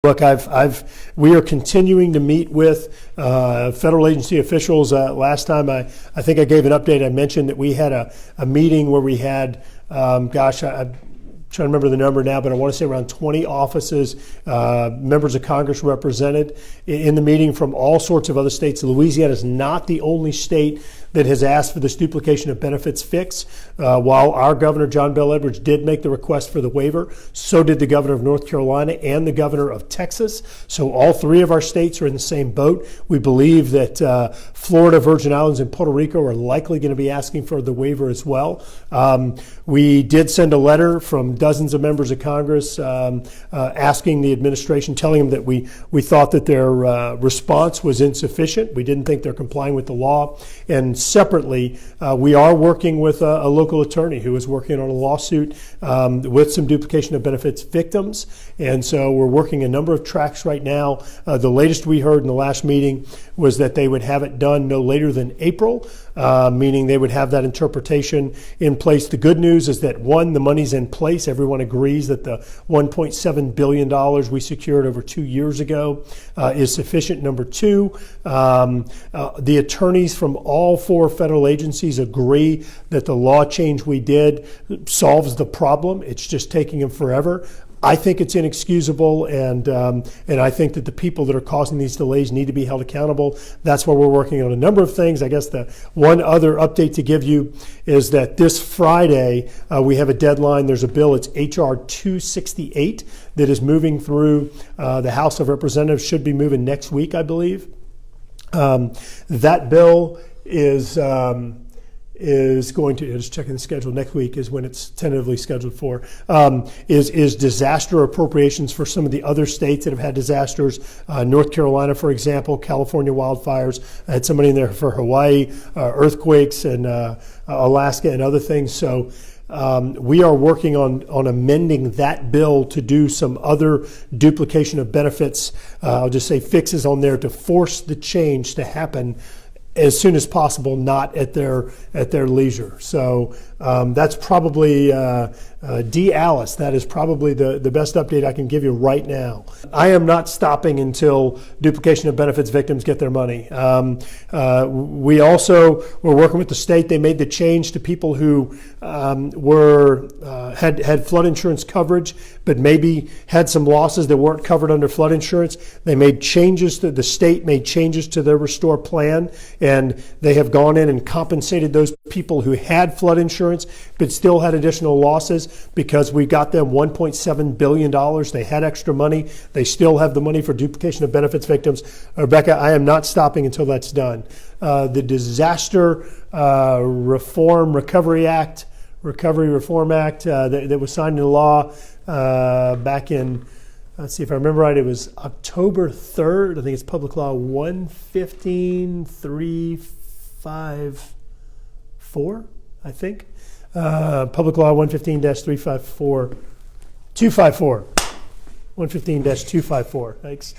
Look, we are continuing to meet with federal agency officials. Last time I think I gave an update. I mentioned that we had a meeting where we had, I'm trying to remember the number now, but I want to say around 20 offices, members of Congress represented in the meeting from all sorts of other states. Louisiana is not the only state that has asked for this duplication of benefits fix. While our governor, John Bel Edwards, did make the request for the waiver, so did the governor of North Carolina and the governor of Texas. So all three of our states are in the same boat. We believe that Florida, Virgin Islands, and Puerto Rico are likely going to be asking for the waiver as well. We did send a letter from dozens of members of Congress asking the administration, telling them that we thought that their response was insufficient. We didn't think they're complying with the law. And separately, we are working with a local attorney who is working on a lawsuit with some duplication of benefits victims. And so we're working a number of tracks right now. The latest we heard in the last meeting was that they would have it done no later than April, meaning they would have that interpretation in place. The good news is that, one, the money's in place. Everyone agrees that the $1.7 billion we secured over 2 years ago is sufficient. Number two, the attorneys from all four federal agencies agree that the law change we did solves the problem. It's just taking them forever. I think it's inexcusable, and I think that the people that are causing these delays need to be held accountable. That's why we're working on a number of things. I guess the one other update to give you is that this Friday we have a deadline. There's a bill, it's H.R. 268, that is moving through the House of Representatives, should be moving next week, I believe. That bill is going to, just checking the schedule, next week is when it's tentatively scheduled for, is disaster appropriations for some of the other states that have had disasters. North Carolina, for example, California wildfires. I had somebody in there for Hawaii, earthquakes, and Alaska and other things. So we are working on amending that bill to do some other duplication of benefits, I'll just say fixes on there to force the change to happen as soon as possible, not at their leisure. So that's probably, D. Alice, that is probably the best update I can give you right now. I am not stopping until duplication of benefits victims get their money. We also were working with the state. They made the change to people who had flood insurance coverage, but maybe had some losses that weren't covered under flood insurance. They made changes the state made changes to their Restore plan, and they have gone in and compensated those people who had flood insurance but still had additional losses, because we got them $1.7 billion. They had extra money. They still have the money for duplication of benefits victims. Rebecca, I am not stopping until that's done. The Disaster Recovery Reform Act that was signed into law back in, let's see if I remember right, it was October 3rd. I think it's Public Law 115-354, I think. Public Law 115-354, 254. 115-254. Thanks.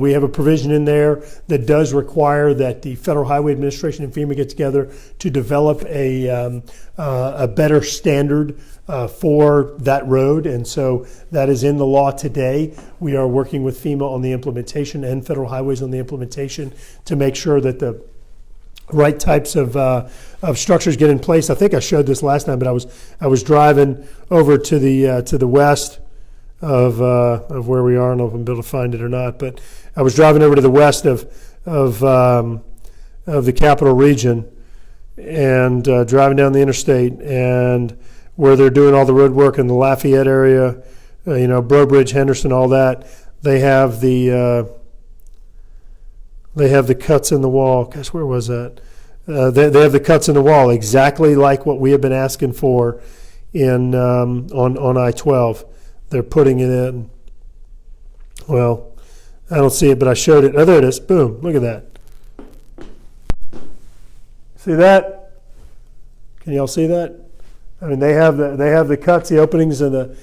We have a provision in there that does require that the Federal Highway Administration and FEMA get together to develop a better standard for that road, and so that is in the law today. We are working with FEMA on the implementation and Federal Highways on the implementation to make sure that the right types of structures get in place. I think I showed this last time, but I was driving over to the west of where we are. I don't know if I'm able to find it or not, but I was driving over to the west of the Capital Region, and driving down the interstate, and where they're doing all the road work in the Lafayette area, Breaux Bridge, Henderson, all that. They have the cuts in the wall. Gosh, where was that? They have the cuts in the wall, exactly like what we have been asking for on I-12. They're putting it in. Well, I don't see it, but I showed it. Oh, there it is. Boom! Look at that. See that? Can y'all see that? I mean, they have the cuts, the openings in the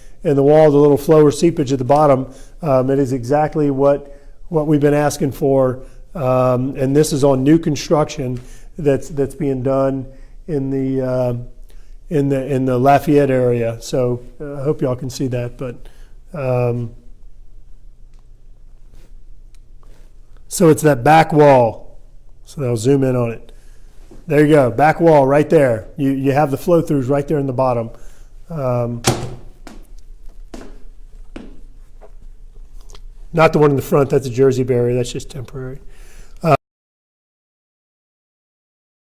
wall, the little flow or seepage at the bottom. It is exactly what we've been asking for. And this is on new construction that's being done in the in the Lafayette area. So I hope y'all can see that. But so it's that back wall. So I'll zoom in on it. There you go, back wall right there. You have the flow throughs right there in the bottom. Not the one in the front. That's a Jersey barrier. That's just temporary.